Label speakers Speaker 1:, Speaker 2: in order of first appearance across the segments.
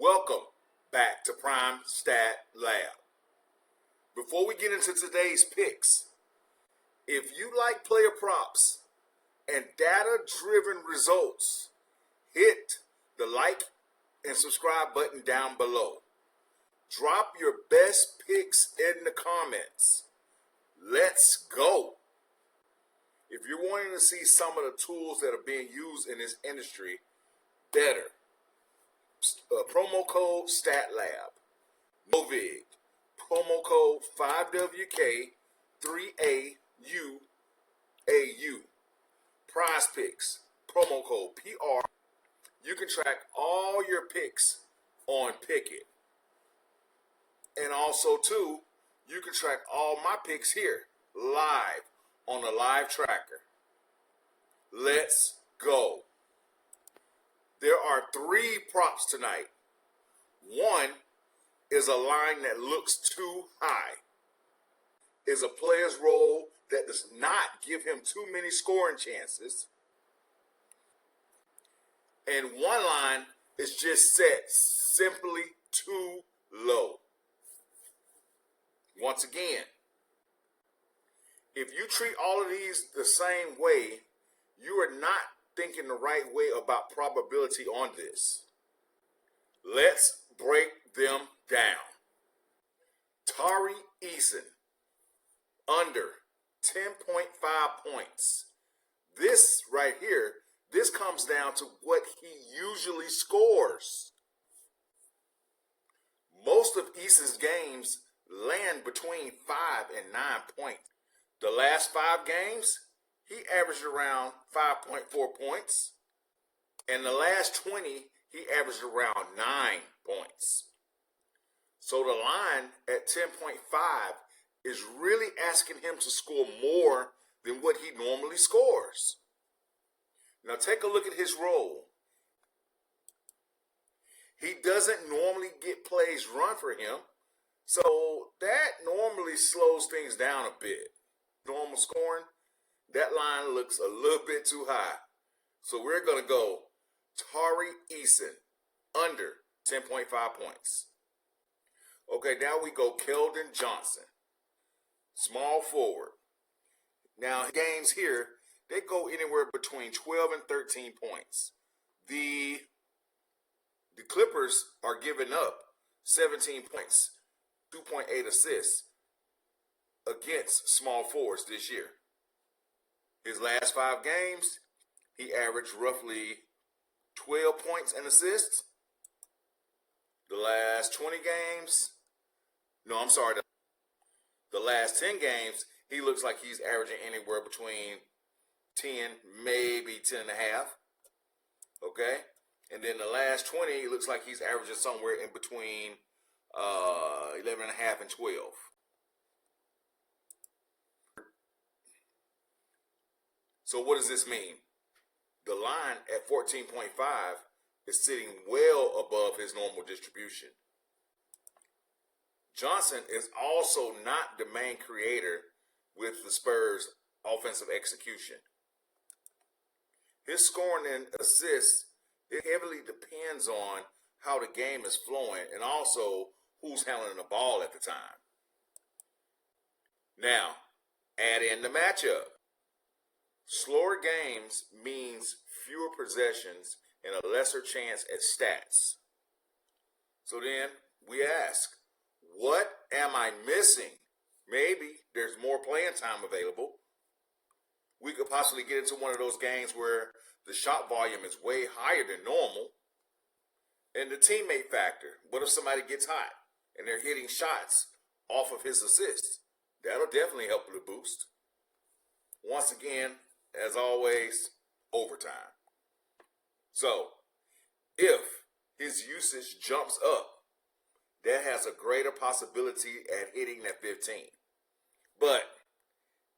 Speaker 1: Welcome back to Prime Stat Lab. Before we get into today's picks, if you like player props and data-driven results, hit the like and subscribe button down below. Drop your best picks in the comments. Let's go. If you're wanting to see some of the tools that are being used in this industry better, promo code StatLab, NOVIG, promo code 5WK3AUAU, PrizePicks, promo code PR. You can track all your picks on Pikkit. And also, too, you can track all my picks here, live, on the live tracker. Let's go. There are 3 props tonight. One is a line that looks too high. Is a player's role that does not give him too many scoring chances. And one line is just set simply too low. Once again, if you treat all of these the same way, you are not thinking the right way about probability on this. Let's break them down. Tari Eason, under 10.5 points. This right here, this comes down to what he usually scores. Most of Eason's games land between 5 and 9 points. The last 5 games, he averaged around 5.4 points. And the last 20, he averaged around 9 points. So the line at 10.5 is really asking him to score more than what he normally scores. Now take a look at his role. He doesn't normally get plays run for him, so that normally slows things down a bit. Normal scoring, that line looks a little bit too high. So we're going to go Tari Eason, under 10.5 points. Okay, now we go Keldon Johnson, small forward. Now, games here, they go anywhere between 12 and 13 points. The Clippers are giving up 17 points, 2.8 assists against small forwards this year. His last 5 games, he averaged roughly 12 points and assists. The last 20 games, the last 10 games, he looks like he's averaging anywhere between 10, maybe 10 and a half. Okay? And then the last 20, it looks like he's averaging somewhere in between 11 and a half and 12. So what does this mean? The line at 14.5 is sitting well above his normal distribution. Johnson is also not the main creator with the Spurs' offensive execution. His scoring and assists, it heavily depends on how the game is flowing and also who's handling the ball at the time. Now, add in the matchup. Slower games means fewer possessions and a lesser chance at stats. So then we ask, what am I missing? Maybe there's more playing time available. We could possibly get into one of those games where the shot volume is way higher than normal. And the teammate factor. What if somebody gets hot and they're hitting shots off of his assists? That'll definitely help with a boost. Once again, as always, overtime. So, if his usage jumps up, that has a greater possibility at hitting that 15. But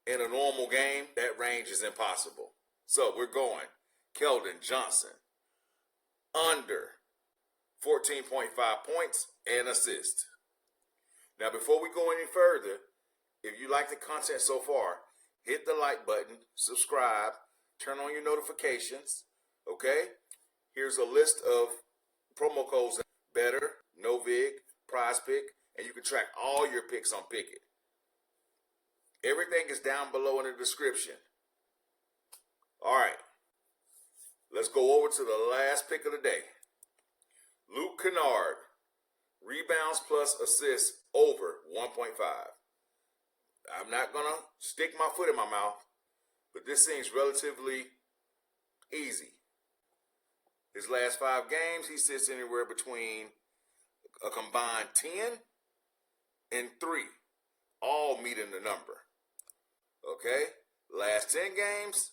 Speaker 1: in a normal game, that range is impossible. So we're going Keldon Johnson, under 14.5 points and assists. Now, before we go any further, if you like the content so far, hit the like button, subscribe, turn on your notifications, okay? Here's a list of promo codes. BETR, PrizePick, and you can track all your picks on Pikkit. Everything is down below in the description. All right, let's go over to the last pick of the day. Luke Kennard, rebounds plus assists over 1.5. I'm not going to stick my foot in my mouth, but this seems relatively easy. His last 5 games, he sits anywhere between a combined 10 and 3, all meeting the number. Okay? Last 10 games,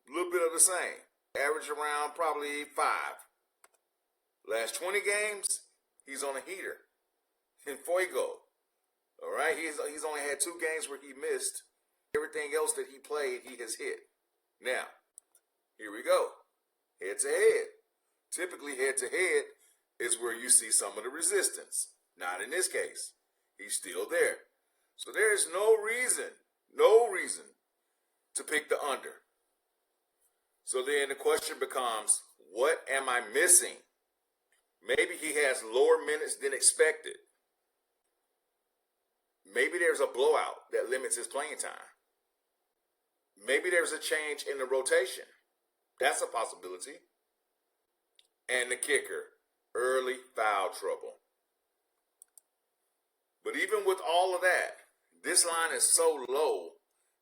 Speaker 1: a little bit of the same. Average around probably 5. Last 20 games, he's on a heater. In Fuego. All right? He's only had 2 games where he missed. Everything else that he played, he has hit. Now, here we go. Head to head. Typically, head to head is where you see some of the resistance. Not in this case. He's still there. So there's no reason to pick the under. So then the question becomes, what am I missing? Maybe he has lower minutes than expected. Maybe there's a blowout that limits his playing time. Maybe there's a change in the rotation. That's a possibility. And the kicker, early foul trouble. But even with all of that, this line is so low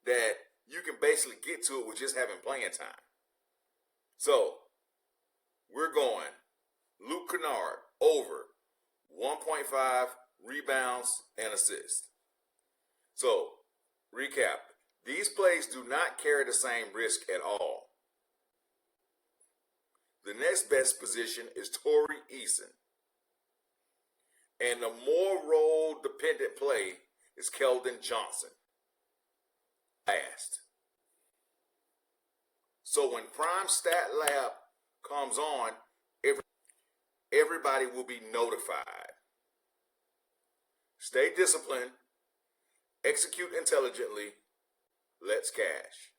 Speaker 1: that you can basically get to it with just having playing time. So, we're going Luke Kennard over 1.5 rebounds and assists. So, recap. These plays do not carry the same risk at all. The next best position is Torrey Eason. And the more role-dependent play is Keldon Johnson. Last. So when Prime Stat Lab comes on, everybody will be notified. Stay disciplined. Execute intelligently. Let's cash.